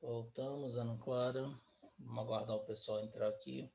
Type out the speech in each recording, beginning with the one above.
Voltamos, Ana Clara. Vamos aguardar o pessoal entrar aqui.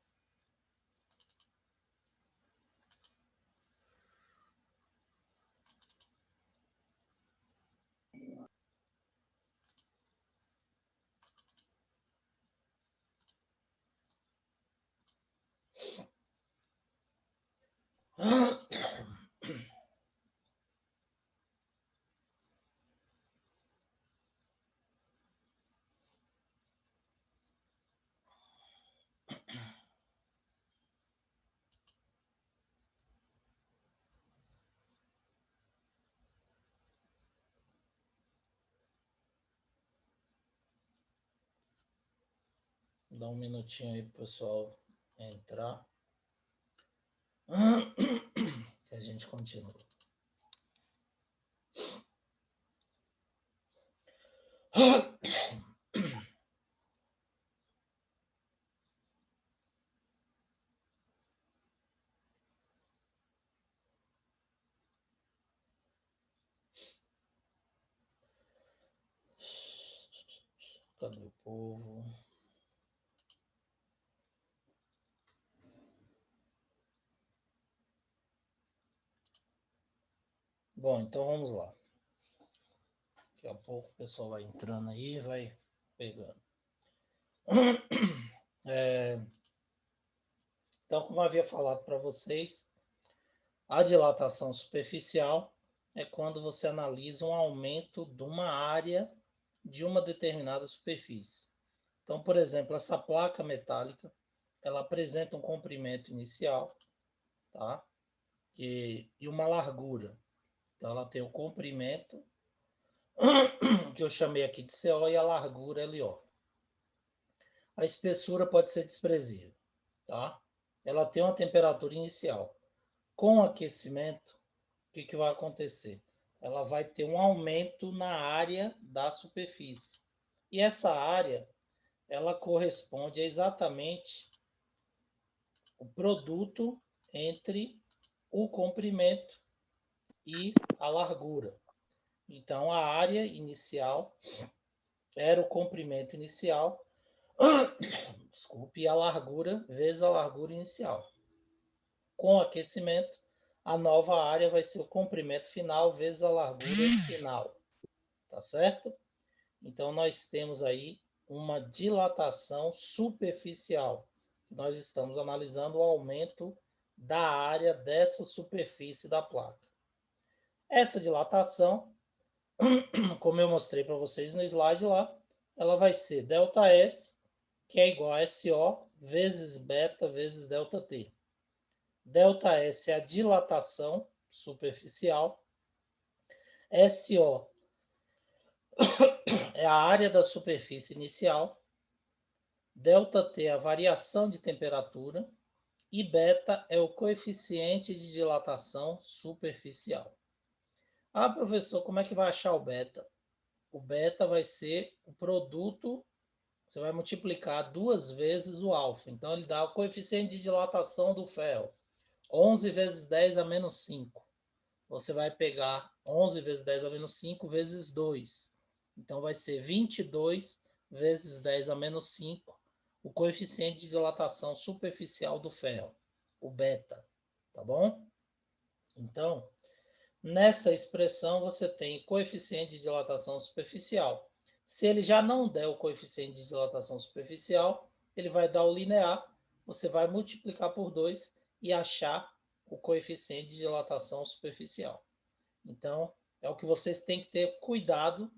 Dá um minutinho aí pro pessoal entrar. Que a gente continua. Cadê o povo? Bom, então vamos lá. Daqui a pouco o pessoal vai entrando aí e vai pegando. Então, como eu havia falado para vocês, a dilatação superficial é quando você analisa um aumento de uma área de uma determinada superfície. Então, por exemplo, essa placa metálica, ela apresenta um comprimento inicial, tá? E uma largura. Então, ela tem o comprimento, que eu chamei aqui de CO, e a largura LO. A espessura pode ser desprezível, tá? Ela tem uma temperatura inicial. Com o aquecimento, o que vai acontecer? Ela vai ter um aumento na área da superfície. E essa área, ela corresponde a exatamente o produto entre o comprimento e a largura. Então, a área inicial era o comprimento inicial, desculpe, e a largura vezes a largura inicial. Com o aquecimento, a nova área vai ser o comprimento final vezes a largura final. Tá certo? Então, nós temos aí uma dilatação superficial. Nós estamos analisando o aumento da área dessa superfície da placa. Essa dilatação, como eu mostrei para vocês no slide lá, ela vai ser ΔS, que é igual a SO, vezes beta, vezes ΔT. ΔS é a dilatação superficial, SO é a área da superfície inicial, ΔT é a variação de temperatura e beta é o coeficiente de dilatação superficial. Ah, professor, como é que vai achar o beta? O beta vai ser o produto, você vai multiplicar duas vezes o alfa. Então, ele dá o coeficiente de dilatação do ferro. 11 vezes 10 a menos 5. Você vai pegar 11 vezes 10 a menos 5 vezes 2. Então, vai ser 22 vezes 10 a menos 5, o coeficiente de dilatação superficial do ferro, o beta. Tá bom? Então, nessa expressão, você tem coeficiente de dilatação superficial. Se ele já não der o coeficiente de dilatação superficial, ele vai dar o linear, você vai multiplicar por 2 e achar o coeficiente de dilatação superficial. Então, é o que vocês têm que ter cuidado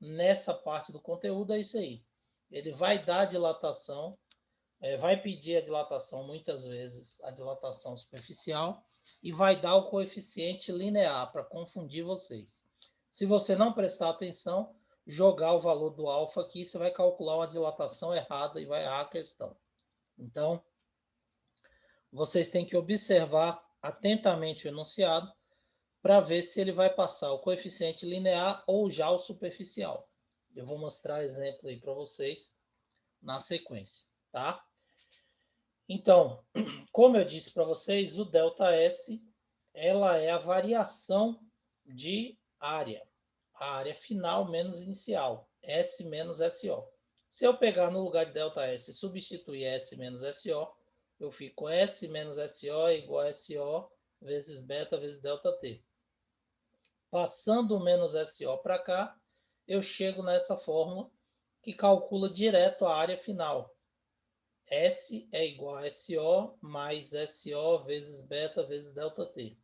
nessa parte do conteúdo, é isso aí. Ele vai dar dilatação, vai pedir a dilatação muitas vezes, a dilatação superficial, e vai dar o coeficiente linear para confundir vocês. Se você não prestar atenção, jogar o valor do alfa aqui, você vai calcular uma dilatação errada e vai errar a questão. Então, vocês têm que observar atentamente o enunciado para ver se ele vai passar o coeficiente linear ou já o superficial. Eu vou mostrar exemplo aí para vocês na sequência, tá? Então, como eu disse para vocês, o ΔS, ela é a variação de área. A área final menos inicial, S menos SO. Se eu pegar no lugar de ΔS e substituir S menos SO, eu fico S menos SO é igual a SO vezes beta vezes ΔT. Passando o menos SO para cá, eu chego nessa fórmula que calcula direto a área final. S é igual a SO mais SO vezes beta vezes ΔT,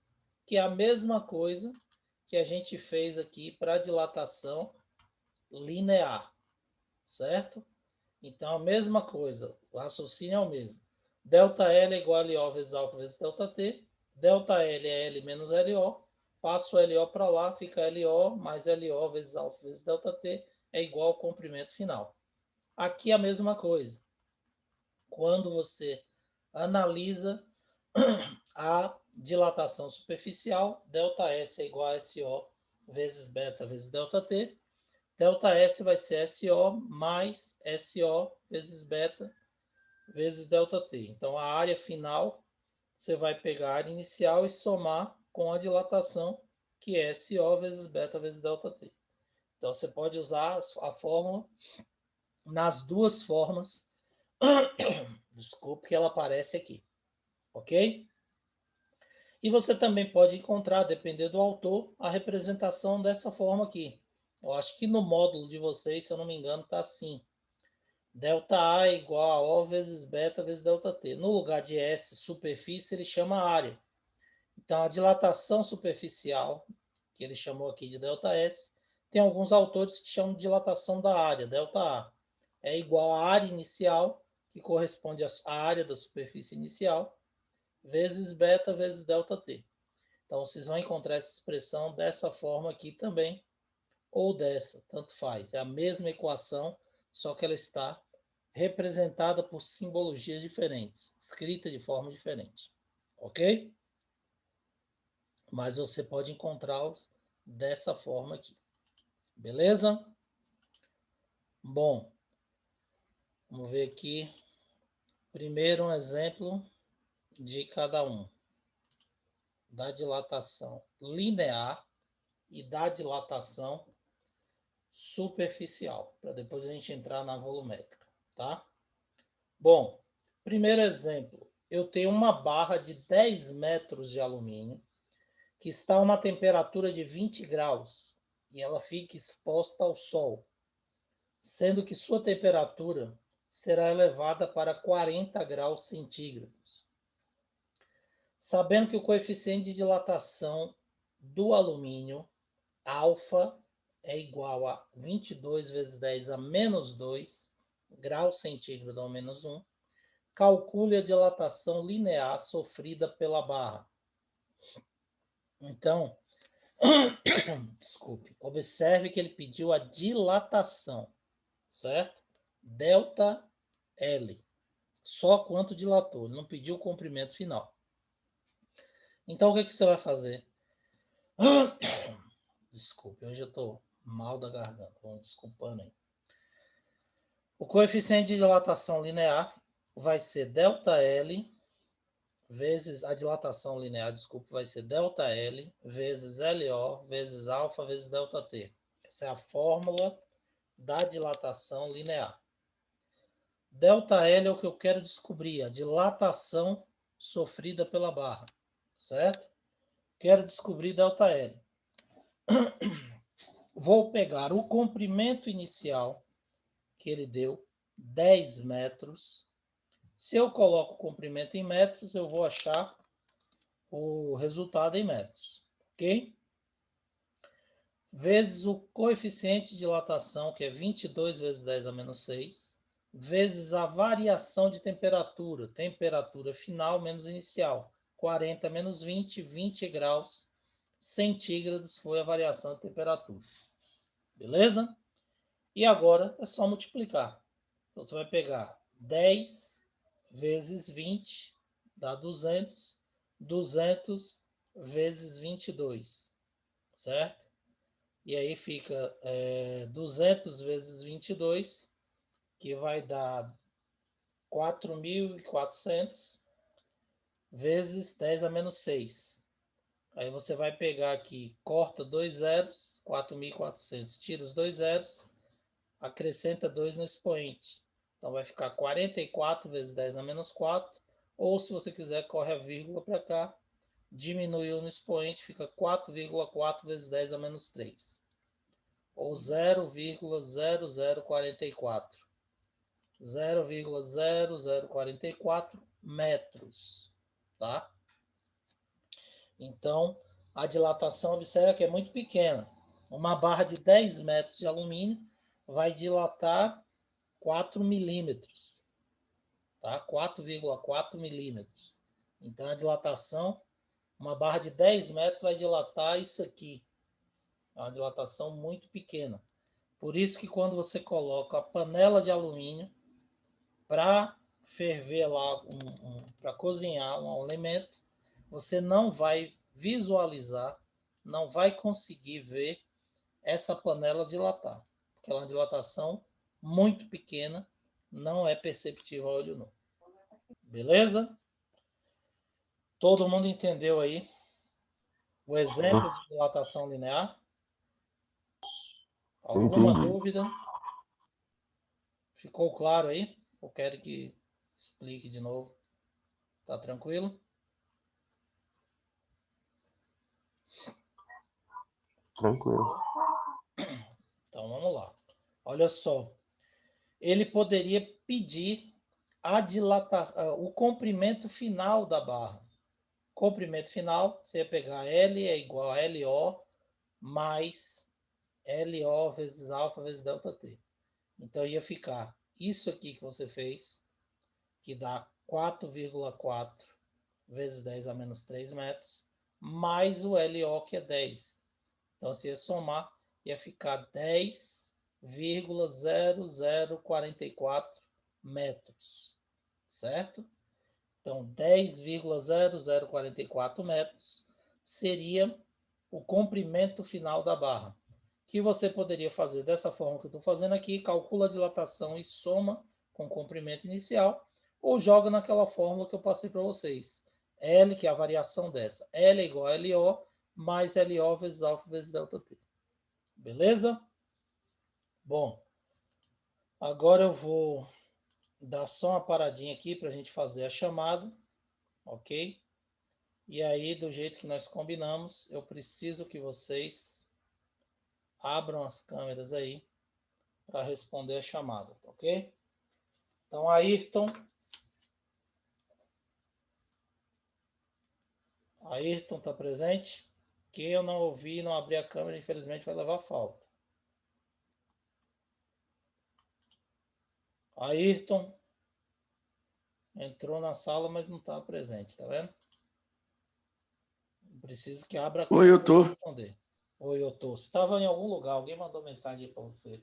que é a mesma coisa que a gente fez aqui para a dilatação linear, certo? Então, a mesma coisa, o raciocínio é o mesmo. ΔL é igual a LO vezes alfa vezes ΔT. ΔL é L menos LO. Passo o LO para lá, fica LO mais LO vezes alfa vezes ΔT é igual ao comprimento final. Aqui é a mesma coisa. Quando você analisa a dilatação superficial, ΔS é igual a SO vezes beta vezes ΔT. ΔS vai ser SO mais SO vezes beta vezes ΔT. Então, a área final, você vai pegar a área inicial e somar com a dilatação, que é SO vezes beta vezes ΔT. Então, você pode usar a fórmula nas duas formas, desculpe, que ela aparece aqui, ok? E você também pode encontrar, dependendo do autor, a representação dessa forma aqui. Eu acho que no módulo de vocês, se eu não me engano, está assim. ΔA é igual a O vezes beta vezes ΔT. No lugar de S, superfície, ele chama área. Então, a dilatação superficial, que ele chamou aqui de ΔS, tem alguns autores que chamam de dilatação da área, ΔA. É igual à área inicial, que corresponde à área da superfície inicial, vezes beta vezes ΔT. Então, vocês vão encontrar essa expressão dessa forma aqui também, ou dessa, tanto faz. É a mesma equação, só que ela está representada por simbologias diferentes, escrita de forma diferente. Ok? Mas você pode encontrá-los dessa forma aqui. Beleza? Bom, vamos ver aqui. Primeiro um exemplo de cada um. Da dilatação linear e da dilatação superficial, para depois a gente entrar na volumétrica, tá? Bom, primeiro exemplo, eu tenho uma barra de 10 metros de alumínio que está a uma temperatura de 20 graus e ela fica exposta ao sol, sendo que sua temperatura será elevada para 40 graus centígrados. Sabendo que o coeficiente de dilatação do alumínio, alfa, é igual a 22 vezes 10 a menos 2 graus centígrados ao menos 1, calcule a dilatação linear sofrida pela barra. Então, desculpe, observe que ele pediu a dilatação, certo? Delta L, só quanto dilatou, ele não pediu o comprimento final. Então, o que, que você vai fazer? Desculpe, hoje eu estou mal da garganta, vamos desculpando aí. O coeficiente de dilatação linear vai ser ΔL vezes a dilatação linear, desculpe, vai ser ΔL vezes LO vezes alfa vezes ΔT. Essa é a fórmula da dilatação linear. ΔL é o que eu quero descobrir, a dilatação sofrida pela barra, certo? Quero descobrir ΔL. Vou pegar o comprimento inicial que ele deu, 10 metros. Se eu coloco o comprimento em metros, eu vou achar o resultado em metros, ok? Vezes o coeficiente de dilatação, que é 22 vezes 10 a menos 6, vezes a variação de temperatura, temperatura final menos inicial, 40 menos 20, 20 graus centígrados foi a variação de temperatura. Beleza? E agora é só multiplicar. Então, você vai pegar 10 vezes 20, dá 200. 200 vezes 22, certo? E aí fica 200 vezes 22, que vai dar 4.400, vezes 10 a menos 6. Aí você vai pegar aqui, corta 2 zeros, 4.400, tira os 2 zeros, acrescenta 2 no expoente. Então, vai ficar 44 vezes 10 a menos 4. Ou, se você quiser, corre a vírgula para cá. Diminuiu no expoente, fica 4,4 vezes 10 a menos 3. Ou 0,0044. 0,0044 metros. Tá? Então, a dilatação, observa que é muito pequena. Uma barra de 10 metros de alumínio vai dilatar 4 milímetros. Tá? 4,4 milímetros. Então, a dilatação, uma barra de 10 metros vai dilatar isso aqui. É uma dilatação muito pequena. Por isso que quando você coloca a panela de alumínio para ferver lá, para cozinhar um alimento, você não vai visualizar, não vai conseguir ver essa panela dilatar. Porque ela é uma dilatação muito pequena, não é perceptível a olho nu. Beleza? Todo mundo entendeu aí o exemplo de dilatação linear? Alguma dúvida? Ficou claro aí? Ou quero que explique de novo? Tá tranquilo? Tranquilo. Então vamos lá. Olha só. Ele poderia pedir a dilatação, o comprimento final da barra. Comprimento final, você ia pegar L é igual a LO mais LO vezes alfa vezes delta T. Então ia ficar isso aqui que você fez, que dá 4,4 vezes 10 a menos 3 metros, mais o LO, que é 10. Então, se ia somar, ia ficar 10,0044 metros, certo? Então, 10,0044 metros seria o comprimento final da barra, que você poderia fazer dessa forma que eu estou fazendo aqui, calcula a dilatação e soma com o comprimento inicial, ou joga naquela fórmula que eu passei para vocês. L, que é a variação dessa. L é igual a LO, mais LO vezes alfa vezes delta T. Beleza? Bom, agora eu vou dar só uma paradinha aqui para a gente fazer a chamada, ok? E aí, do jeito que nós combinamos, eu preciso que vocês abram as câmeras aí para responder a chamada, ok? Então, Ayrton está presente? Que eu não ouvi e não abri a câmera, infelizmente vai levar falta. Ayrton entrou na sala, mas não está presente, tá vendo? Preciso que abra a câmera. Oi, eu tô. Para responder. Oi, eu tô. Você estava em algum lugar, alguém mandou mensagem para você.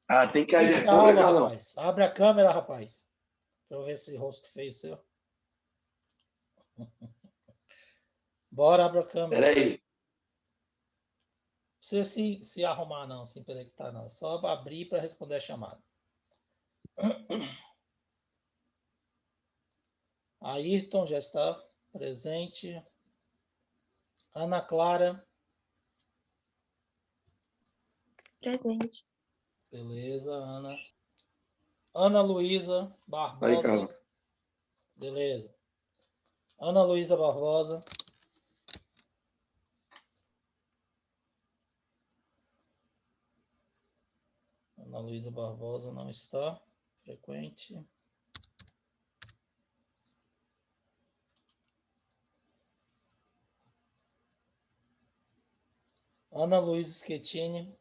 Ah, tem que abrir a câmera, Aula, Carlão. rapaz. Abre a câmera, rapaz. Para eu ver esse rosto feio seu. Bora, abre a câmera. Peraí. Não precisa se arrumar, não, se conectar, não. É só abrir para responder a chamada. Ayrton já está presente. Ana Clara. Presente. Beleza, Ana. Ana Luísa Aí, Barbosa. Carlão. Beleza. Ana Luísa Barbosa. Ana Luísa Barbosa não está. Frequente. Ana Luísa Schettini.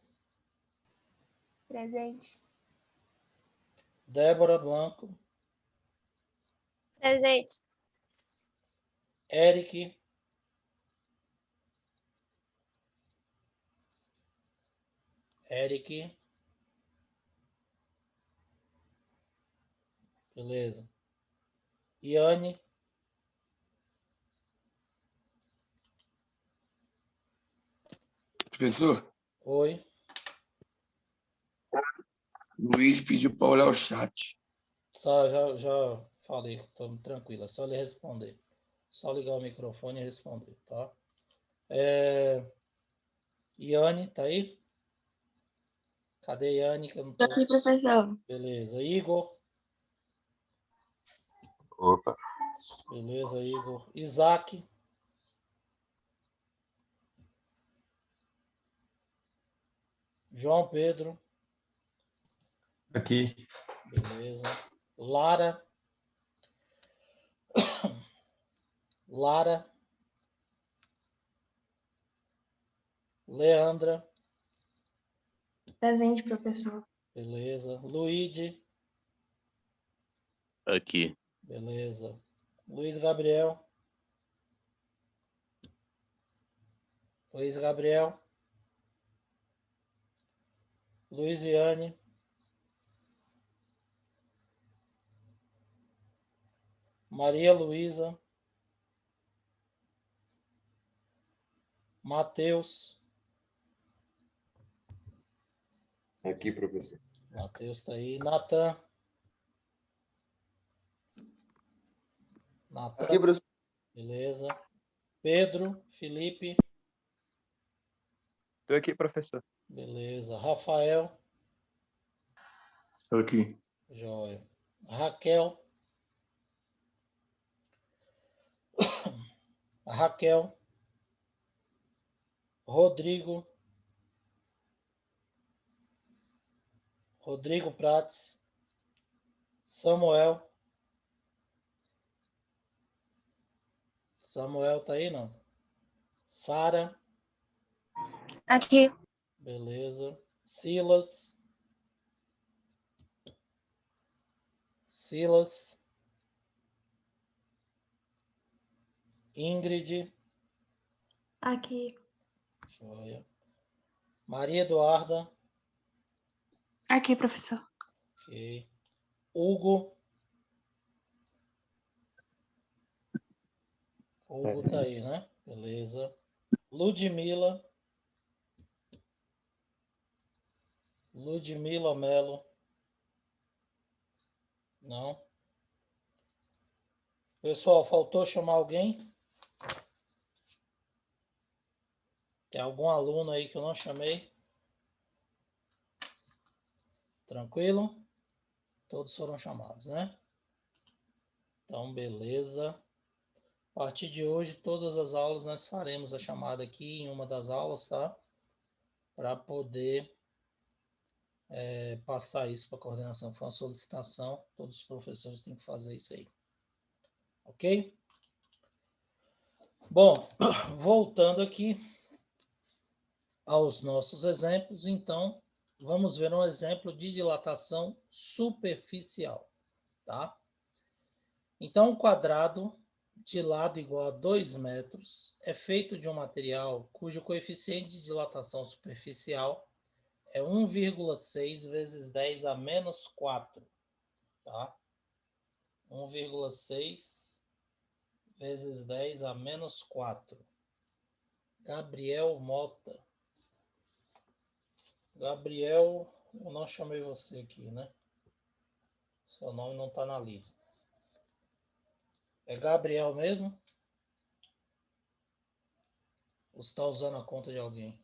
Presente. Débora Blanco. Presente. Eric. Eric. Beleza. Iane. Professor, Oi. Luiz pediu para olhar o chat. Só, já falei, estou tranquila. É só ele responder. Só ligar o microfone e responder, tá? Iane, tá aí? Cadê Yane? Que eu não Tô tô... aqui, professor. Beleza. Igor? Opa, Beleza, Igor. Isaac? João Pedro? aqui. Beleza. Lara? Lara? Leandra? Presente, professor. Beleza. Luíde? Aqui. Beleza. Luiz Gabriel? Luiz Gabriel? Luiziane? Maria Luísa? Matheus? Aqui, professor. Matheus está aí. Natan? Natan? Aqui, professor. Beleza. Pedro? Felipe? Estou aqui, professor. Beleza. Rafael? Aqui. Joia. Raquel? Raquel? Rodrigo? Rodrigo Prates? Samuel? Samuel tá aí, não? Sara? Aqui. Beleza. Silas? Silas? Ingrid? Aqui. Joia. Maria Eduarda? Aqui, professor. Ok. Hugo? Hugo tá aí, né? Beleza. Ludmila? Ludmila Melo? Não. Pessoal, faltou chamar alguém? Tem algum aluno aí que eu não chamei? Tranquilo? Todos foram chamados, né? Então, beleza. A partir de hoje, todas as aulas nós faremos a chamada aqui em uma das aulas, tá? Para poder passar isso para a coordenação. Foi uma solicitação, todos os professores têm que fazer isso aí. Ok? Bom, voltando aqui aos nossos exemplos, então, vamos ver um exemplo de dilatação superficial, tá? Então, um quadrado de lado igual a 2 metros é feito de um material cujo coeficiente de dilatação superficial é 1,6 vezes 10 a menos 4, tá? 1,6 vezes 10 a menos 4. Gabriel Mota. Gabriel, eu não chamei você aqui, né? Seu nome não está na lista. É Gabriel mesmo? Ou você está usando a conta de alguém?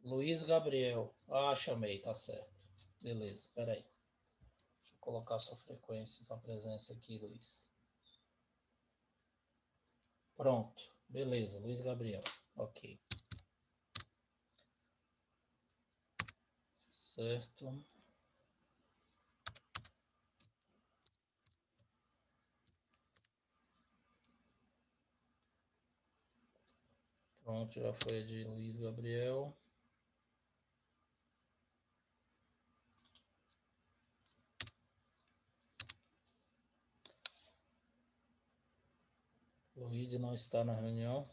Luiz Gabriel. Ah, chamei, tá certo. Beleza, peraí. Deixa eu colocar sua frequência, sua presença aqui, Luiz. Pronto, beleza, Luiz Gabriel. Ok. Certo. Pronto, já foi a de Luiz Gabriel. Luiz não está na reunião.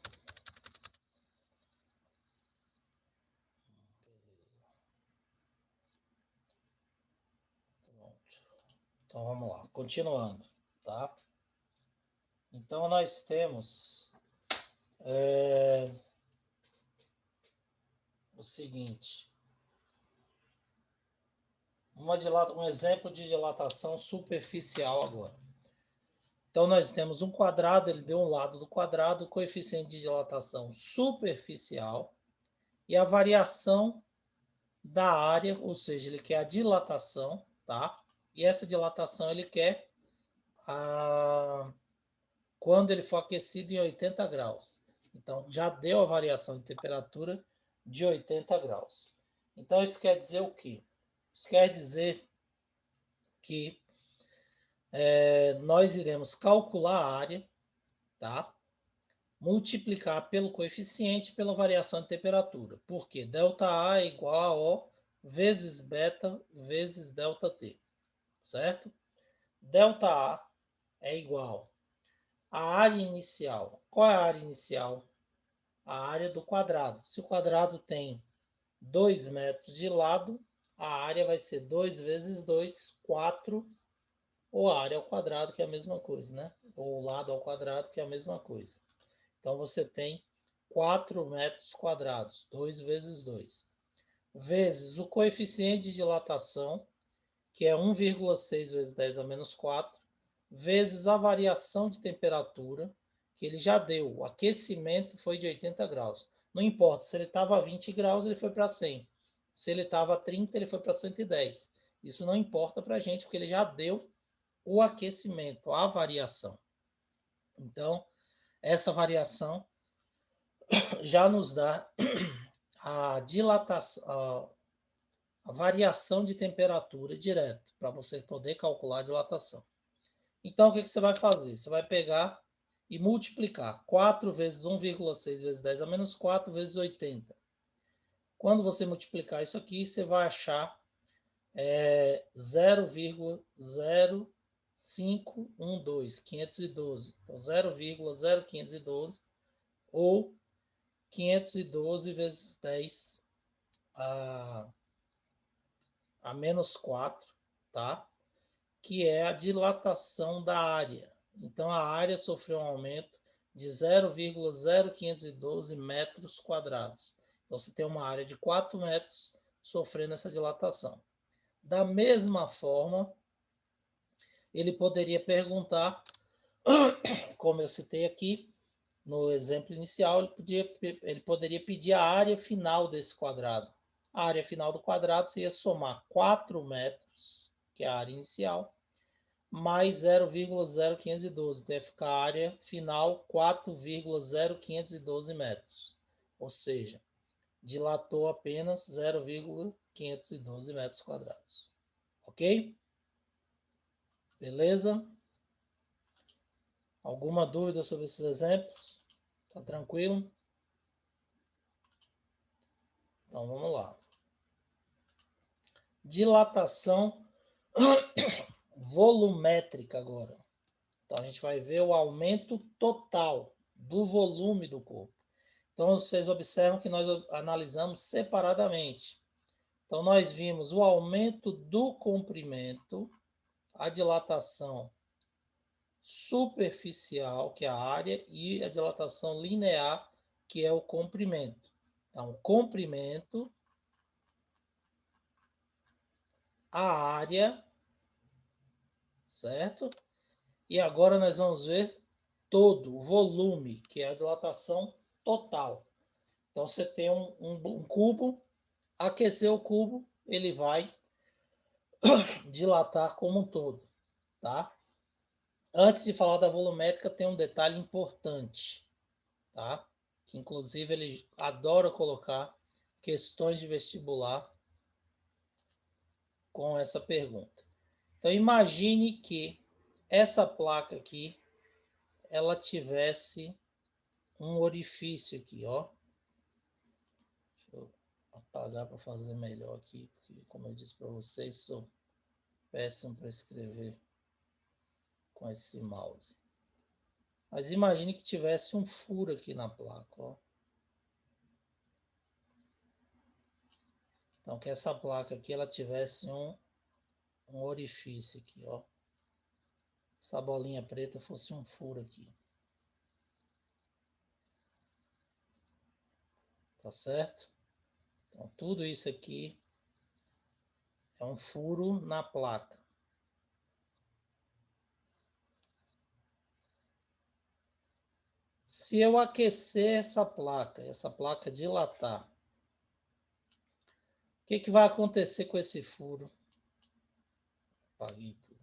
Então vamos lá, continuando, tá? Então nós temos o seguinte, um exemplo de dilatação superficial agora. Então, nós temos um quadrado, ele deu um lado do quadrado, o coeficiente de dilatação superficial e a variação da área, ou seja, ele quer a dilatação, tá? E essa dilatação ele quer quando ele for aquecido em 80 graus. Então, já deu a variação de temperatura de 80 graus. Então, isso quer dizer o quê? Isso quer dizer que nós iremos calcular a área, tá? Multiplicar pelo coeficiente pela variação de temperatura. Por quê? ΔA é igual a O vezes beta vezes ΔT, certo? ΔA é igual à área inicial. Qual é a área inicial? A área do quadrado. Se o quadrado tem 2 metros de lado, a área vai ser 2 vezes 2, 4, ou a área ao quadrado, que é a mesma coisa, né? Ou o lado ao quadrado, que é a mesma coisa. Então, você tem 4 metros quadrados, 2 vezes 2, vezes o coeficiente de dilatação, que é 1,6 vezes 10 a menos 4, vezes a variação de temperatura, que ele já deu. O aquecimento foi de 80 graus. Não importa, se ele estava a 20 graus, ele foi para 100. Se ele estava a 30, ele foi para 110. Isso não importa para a gente, porque ele já deu o aquecimento, a variação. Então, essa variação já nos dá a dilatação, a variação de temperatura direto, para você poder calcular a dilatação. Então, o que você vai fazer? Você vai pegar e multiplicar 4 vezes 1,6 vezes 10 a menos 4 vezes 80. Quando você multiplicar isso aqui, você vai achar 0,0512, 512. Então, 0,0512 ou 512 vezes 10 a menos 4, tá? Que é a dilatação da área. Então, a área sofreu um aumento de 0,0512 metros quadrados. Então, você tem uma área de 4 metros sofrendo essa dilatação. Da mesma forma, ele poderia perguntar, como eu citei aqui no exemplo inicial, ele poderia pedir a área final desse quadrado. A área final do quadrado seria somar 4 metros, que é a área inicial, mais 0,0512. Então, vai ficar a área final 4,0512 metros. Ou seja, dilatou apenas 0,512 metros quadrados. Ok? Beleza? Alguma dúvida sobre esses exemplos? Tá tranquilo? Então, vamos lá. Dilatação volumétrica agora. Então, a gente vai ver o aumento total do volume do corpo. Então, vocês observam que nós analisamos separadamente. Então, nós vimos o aumento do comprimento, a dilatação superficial, que é a área, e a dilatação linear, que é o comprimento. Então, comprimento, a área, certo? E agora nós vamos ver todo o volume, que é a dilatação total. Então, você tem um cubo, aquecer o cubo, ele vai dilatar como um todo, tá? Antes de falar da volumétrica, tem um detalhe importante, tá? Que inclusive ele adora colocar questões de vestibular com essa pergunta. Então, imagine que essa placa aqui, ela tivesse um orifício aqui, ó. Deixa eu apagar para fazer melhor aqui, porque, como eu disse para vocês, sou péssimo para escrever com esse mouse. Mas imagine que tivesse um furo aqui na placa, ó. Então, que essa placa aqui, ela tivesse um orifício aqui, ó. Essa bolinha preta fosse um furo aqui. Tá certo? Então, tudo isso aqui é um furo na placa. se eu aquecer essa placa dilatar, o que vai acontecer com esse furo? Apaguei tudo.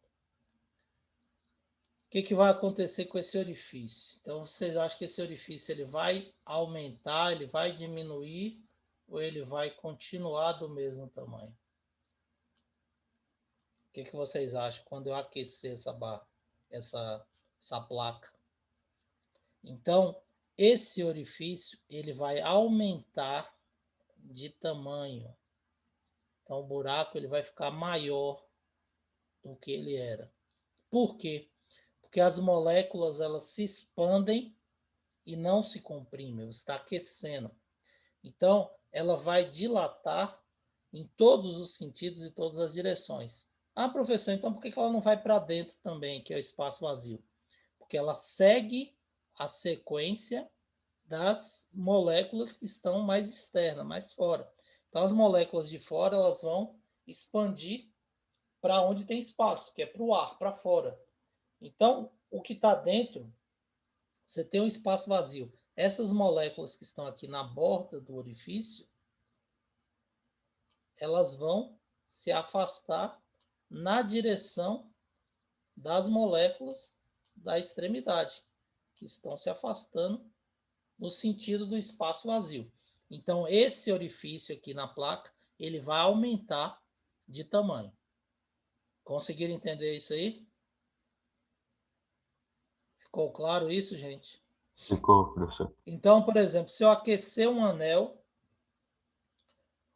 O que vai acontecer com esse orifício? Então, vocês acham que esse orifício ele vai aumentar, ele vai diminuir, ou ele vai continuar do mesmo tamanho? O que vocês acham quando eu aquecer essa placa? Então, esse orifício ele vai aumentar de tamanho. Então, o buraco ele vai ficar maior do que ele era. Por quê? Porque as moléculas elas se expandem e não se comprimem. Você está aquecendo. Então, ela vai dilatar em todos os sentidos e todas as direções. Ah, professor, então por que ela não vai para dentro também, que é o espaço vazio? Porque ela segue a sequência das moléculas que estão mais externas, mais fora. Então, as moléculas de fora elas vão expandir para onde tem espaço, que é para o ar, para fora. Então, o que está dentro, você tem um espaço vazio. Essas moléculas que estão aqui na borda do orifício, elas vão se afastar na direção das moléculas da extremidade, que estão se afastando no sentido do espaço vazio. Então, esse orifício aqui na placa, ele vai aumentar de tamanho. Conseguiram entender isso aí? Ficou claro isso, gente? Ficou, professor. Então, por exemplo, se eu aquecer um anel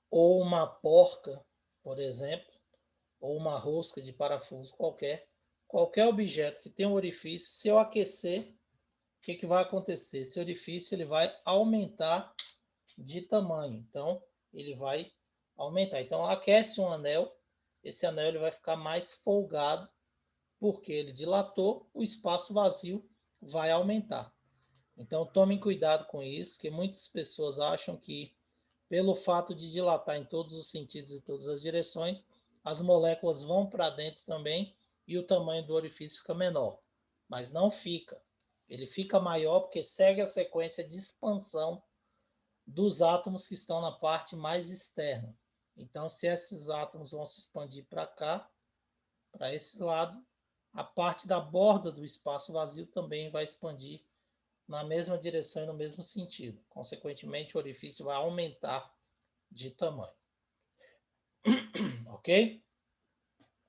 ou uma porca, por exemplo, ou uma rosca de parafuso qualquer objeto que tenha um orifício, se eu aquecer, o que vai acontecer? Esse orifício ele vai aumentar de tamanho. Então, ele vai aumentar. Então, aquece um anel, esse anel ele vai ficar mais folgado, porque ele dilatou, o espaço vazio vai aumentar. Então, tomem cuidado com isso, que muitas pessoas acham que, pelo fato de dilatar em todos os sentidos e todas as direções, as moléculas vão para dentro também e o tamanho do orifício fica menor. Mas não fica. Ele fica maior porque segue a sequência de expansão dos átomos que estão na parte mais externa. Então, se esses átomos vão se expandir para cá, para esse lado, a parte da borda do espaço vazio também vai expandir na mesma direção e no mesmo sentido. Consequentemente, o orifício vai aumentar de tamanho. Ok?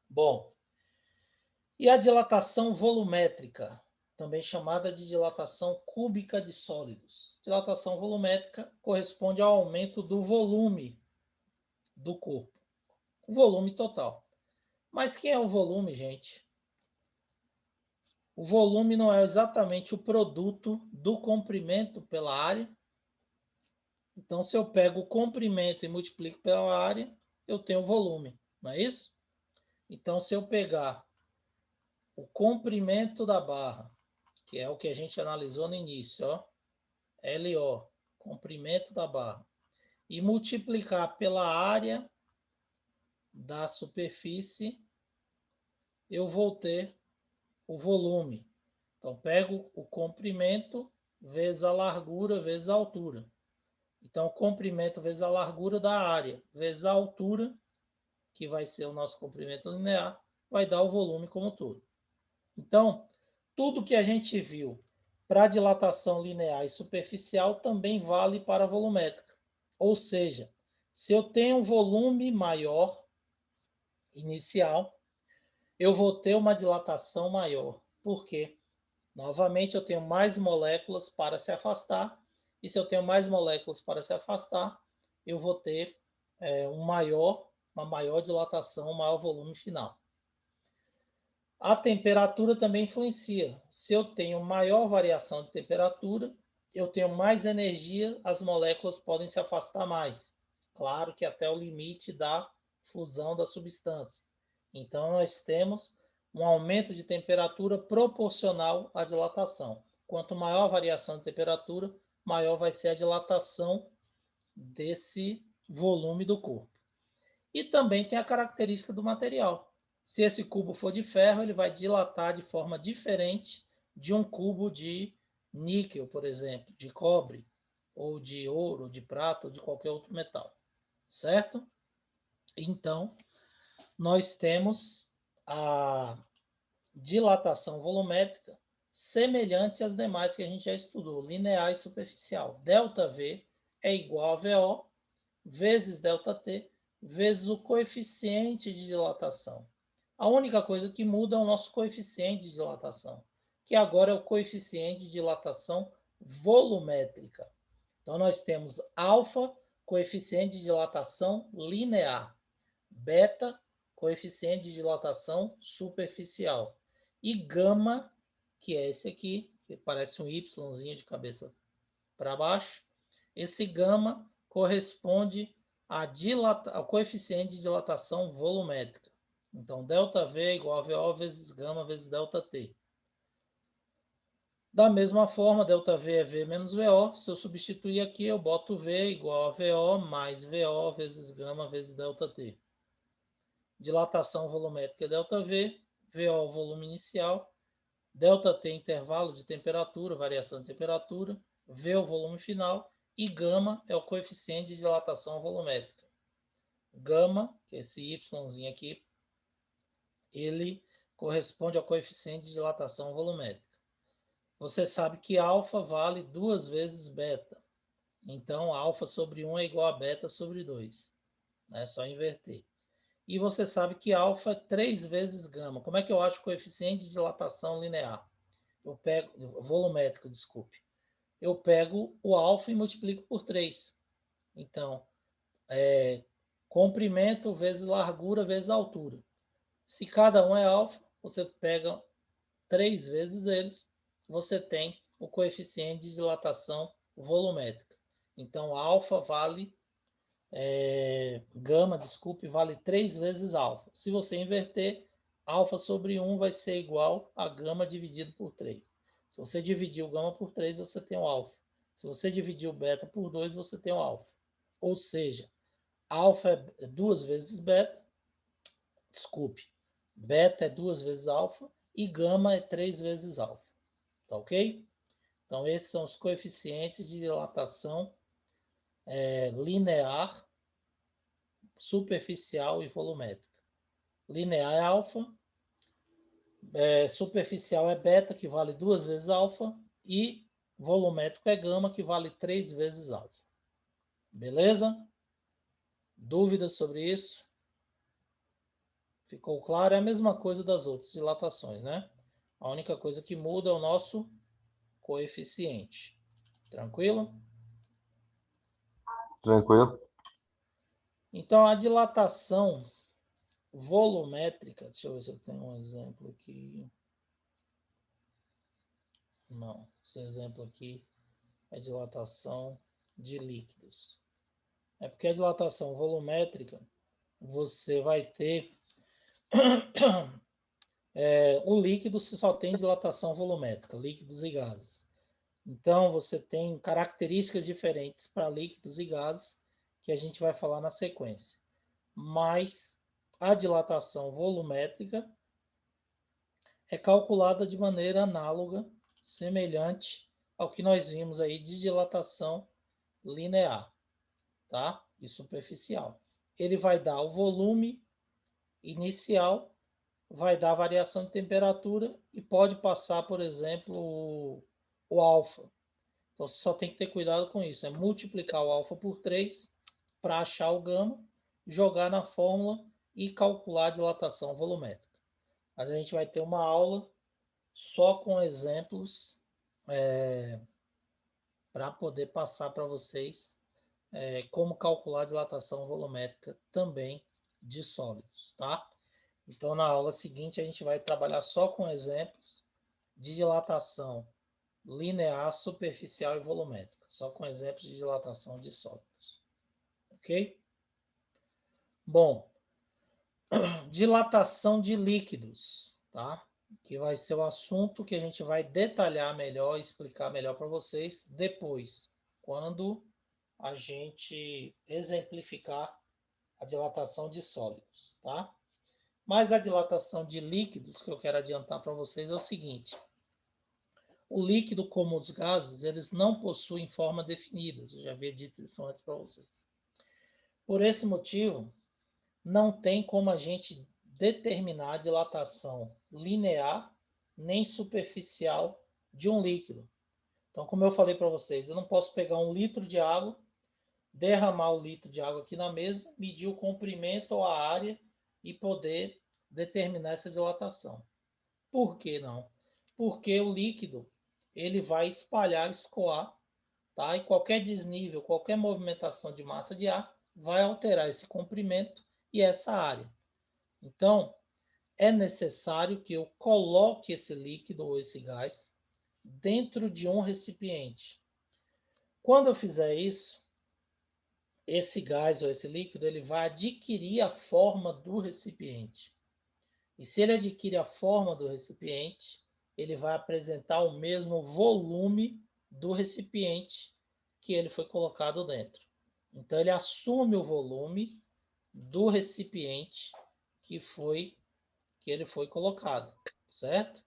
Bom, e a dilatação volumétrica, também chamada de dilatação cúbica de sólidos. Dilatação volumétrica corresponde ao aumento do volume do corpo, o volume total. Mas quem é o volume, gente? O volume não é exatamente o produto do comprimento pela área. Então, se eu pego o comprimento e multiplico pela área, eu tenho volume, não é isso? Então, se eu pegar o comprimento da barra, que é o que a gente analisou no início, ó, LO, comprimento da barra, e multiplicar pela área da superfície, eu vou ter o volume. Então, pego o comprimento vezes a largura vezes a altura. Então, o comprimento vezes a largura da área vezes a altura, que vai ser o nosso comprimento linear, vai dar o volume como todo. Então, tudo que a gente viu para dilatação linear e superficial também vale para a volumétrica. Ou seja, se eu tenho um volume maior inicial, eu vou ter uma dilatação maior. Por quê? Novamente, eu tenho mais moléculas para se afastar, e se eu tenho mais moléculas para se afastar, eu vou ter uma maior dilatação, um maior volume final. A temperatura também influencia. Se eu tenho maior variação de temperatura, eu tenho mais energia, as moléculas podem se afastar mais. Claro que até o limite da fusão da substância. Então, nós temos um aumento de temperatura proporcional à dilatação. Quanto maior a variação de temperatura, maior vai ser a dilatação desse volume do corpo. E também tem a característica do material. Se esse cubo for de ferro, ele vai dilatar de forma diferente de um cubo de níquel, por exemplo, de cobre, ou de ouro, de prata, ou de qualquer outro metal, certo? Então, nós temos a dilatação volumétrica semelhante às demais que a gente já estudou, linear e superficial. ΔV é igual a VO vezes ΔT vezes o coeficiente de dilatação. A única coisa que muda é o nosso coeficiente de dilatação, que agora é o coeficiente de dilatação volumétrica. Então, nós temos alfa, coeficiente de dilatação linear, beta, coeficiente de dilatação superficial, e gama, que é esse aqui, que parece um Yzinho de cabeça para baixo. Esse gama corresponde ao coeficiente de dilatação volumétrica. Então, ΔV é igual a VO vezes gama vezes ΔT. Da mesma forma, ΔV é V menos VO. Se eu substituir aqui, eu boto V igual a VO mais VO vezes gama vezes ΔT. Dilatação volumétrica é ΔV, VO volume inicial, ΔT intervalo de temperatura, variação de temperatura, V o volume final e gama é o coeficiente de dilatação volumétrica. Gama, que é esse Yzinho aqui, ele corresponde ao coeficiente de dilatação volumétrica. Você sabe que alfa vale 2 vezes beta. Então, alfa sobre 1 é igual a beta sobre 2. É só inverter. E você sabe que alfa é 3 vezes gama. Como é que eu acho o coeficiente de dilatação linear? Eu pego, volumétrico, desculpe. Eu pego o alfa e multiplico por 3. Então, comprimento vezes largura vezes altura. Se cada um é alfa, você pega 3 vezes eles, você tem o coeficiente de dilatação volumétrica. Então, alfa vale, gama, desculpe, vale 3 vezes alfa. Se você inverter, alfa sobre 1 vai ser igual a gama dividido por 3. Se você dividir o gama por 3, você tem o alfa. Se você dividir o beta por 2, você tem o alfa. Ou seja, alfa é 2 vezes beta, desculpe, beta é 2 vezes alfa e gama é 3 vezes alfa. Tá ok? Então, esses são os coeficientes de dilatação linear, superficial e volumétrica. Linear é alfa, superficial é beta, que vale 2 vezes alfa, e volumétrico é gama, que vale 3 vezes alfa. Beleza? Dúvidas sobre isso? Ficou claro? É a mesma coisa das outras dilatações, né? A única coisa que muda é o nosso coeficiente. Tranquilo? Tranquilo? Então, a dilatação volumétrica, deixa eu ver se eu tenho um exemplo aqui. Não, esse exemplo aqui é dilatação de líquidos. É porque a dilatação volumétrica, você vai ter o líquido se só tem dilatação volumétrica, líquidos e gases. Então, você tem características diferentes para líquidos e gases que a gente vai falar na sequência. Mas a dilatação volumétrica é calculada de maneira análoga, semelhante ao que nós vimos aí de dilatação linear, tá? E superficial. Ele vai dar o volume inicial, vai dar variação de temperatura e pode passar, por exemplo, o alfa. Então, você só tem que ter cuidado com isso. É multiplicar o alfa por 3 para achar o gama, jogar na fórmula e calcular a dilatação volumétrica. Mas a gente vai ter uma aula só com exemplos para poder passar para vocês como calcular a dilatação volumétrica também de sólidos, tá? Então, na aula seguinte, a gente vai trabalhar só com exemplos de dilatação linear, superficial e volumétrica, só com exemplos de dilatação de sólidos, ok? Bom, dilatação de líquidos, tá? Que vai ser o assunto que a gente vai detalhar melhor, explicar melhor para vocês depois, quando a gente exemplificar a dilatação de sólidos, tá? Mas a dilatação de líquidos, que eu quero adiantar para vocês, é o seguinte. o líquido como os gases, eles não possuem forma definida. Eu já havia dito isso antes para vocês. Por esse motivo, não tem como a gente determinar a dilatação linear nem superficial de um líquido. Então, como eu falei para vocês, eu não posso pegar 1 litro de água, derramar o litro de água aqui na mesa, medir o comprimento ou a área e poder determinar essa dilatação. Por que não? Porque o líquido ele vai espalhar, escoar, tá? E qualquer desnível, qualquer movimentação de massa de ar vai alterar esse comprimento e essa área. Então, é necessário que eu coloque esse líquido ou esse gás dentro de um recipiente. Quando eu fizer isso, esse gás ou esse líquido ele vai adquirir a forma do recipiente. E se ele adquire a forma do recipiente, ele vai apresentar o mesmo volume do recipiente que ele foi colocado dentro. Então, ele assume o volume do recipiente que ele foi colocado, certo?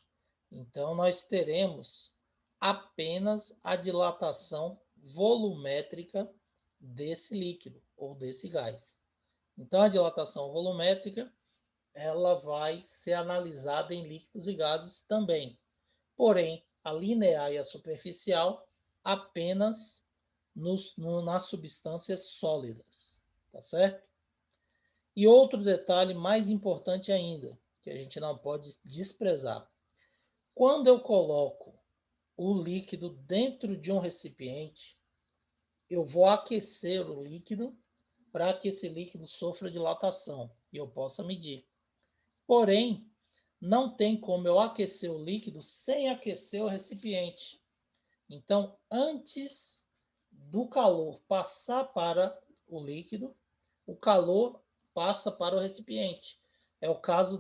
Então, nós teremos apenas a dilatação volumétrica desse líquido ou desse gás. Então, a dilatação volumétrica ela vai ser analisada em líquidos e gases também. Porém, a linear e a superficial apenas nas substâncias sólidas, tá certo? E outro detalhe mais importante ainda, que a gente não pode desprezar. Quando eu coloco o líquido dentro de um recipiente, eu vou aquecer o líquido para que esse líquido sofra dilatação e eu possa medir. Porém, não tem como eu aquecer o líquido sem aquecer o recipiente. Então, antes do calor passar para o líquido, o calor passa para o recipiente. É o caso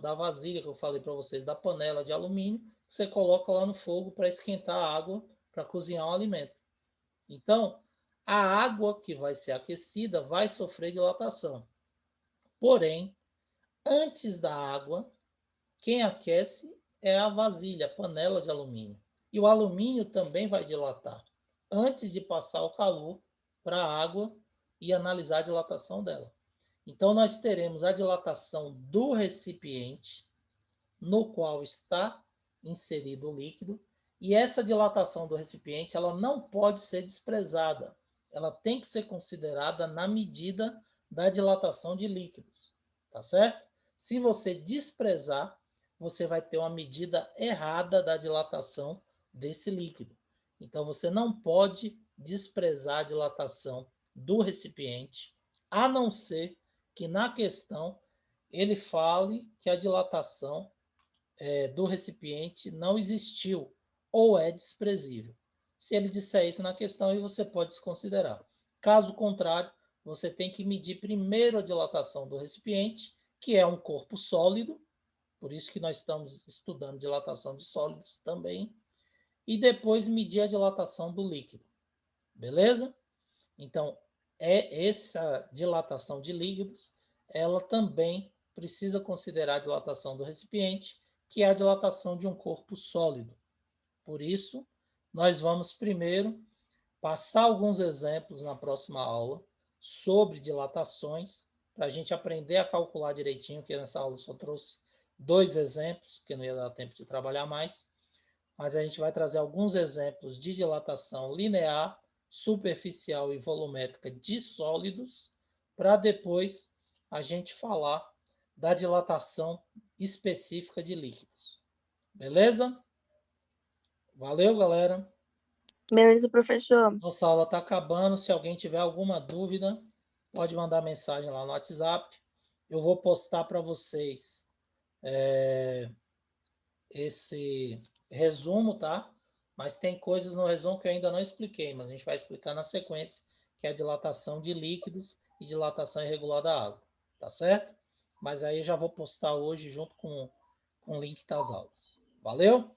da vasilha que eu falei para vocês, da panela de alumínio, que você coloca lá no fogo para esquentar a água para cozinhar um alimento. Então, a água que vai ser aquecida vai sofrer dilatação. Porém, antes da água, quem aquece é a vasilha, a panela de alumínio. E o alumínio também vai dilatar antes de passar o calor para a água e analisar a dilatação dela. Então, nós teremos a dilatação do recipiente no qual está inserido o líquido, e essa dilatação do recipiente ela não pode ser desprezada. Ela tem que ser considerada na medida da dilatação de líquidos, tá certo? Se você desprezar, você vai ter uma medida errada da dilatação desse líquido. Então, você não pode desprezar a dilatação do recipiente, a não ser que na questão ele fale que a dilatação do recipiente não existiu ou é desprezível. Se ele disser isso na questão, aí você pode desconsiderar. Caso contrário, você tem que medir primeiro a dilatação do recipiente, que é um corpo sólido, por isso que nós estamos estudando dilatação de sólidos também, e depois medir a dilatação do líquido. Beleza? Então, essa dilatação de líquidos, ela também precisa considerar a dilatação do recipiente, que é a dilatação de um corpo sólido. Por isso, nós vamos primeiro passar alguns exemplos na próxima aula sobre dilatações, para a gente aprender a calcular direitinho, que nessa aula eu só trouxe 2 exemplos, porque não ia dar tempo de trabalhar mais, mas a gente vai trazer alguns exemplos de dilatação linear, superficial e volumétrica de sólidos, para depois a gente falar da dilatação específica de líquidos. Beleza? Valeu, galera. Beleza, professor. Nossa aula está acabando. Se alguém tiver alguma dúvida, pode mandar mensagem lá no WhatsApp. Eu vou postar para vocês esse resumo, tá? Mas tem coisas no resumo que eu ainda não expliquei, mas a gente vai explicar na sequência, que é a dilatação de líquidos e dilatação irregular da água, tá certo? Mas aí eu já vou postar hoje junto com o link das aulas. Valeu?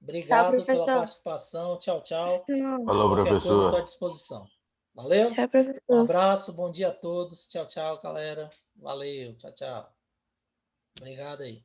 Obrigado pela participação. Tchau, tchau. Falou, Qualquer coisa, eu estou à professor. disposição. Valeu? Tchau, professor. Um abraço, bom dia a todos. Tchau, tchau, galera. Valeu, tchau, tchau. Obrigado aí.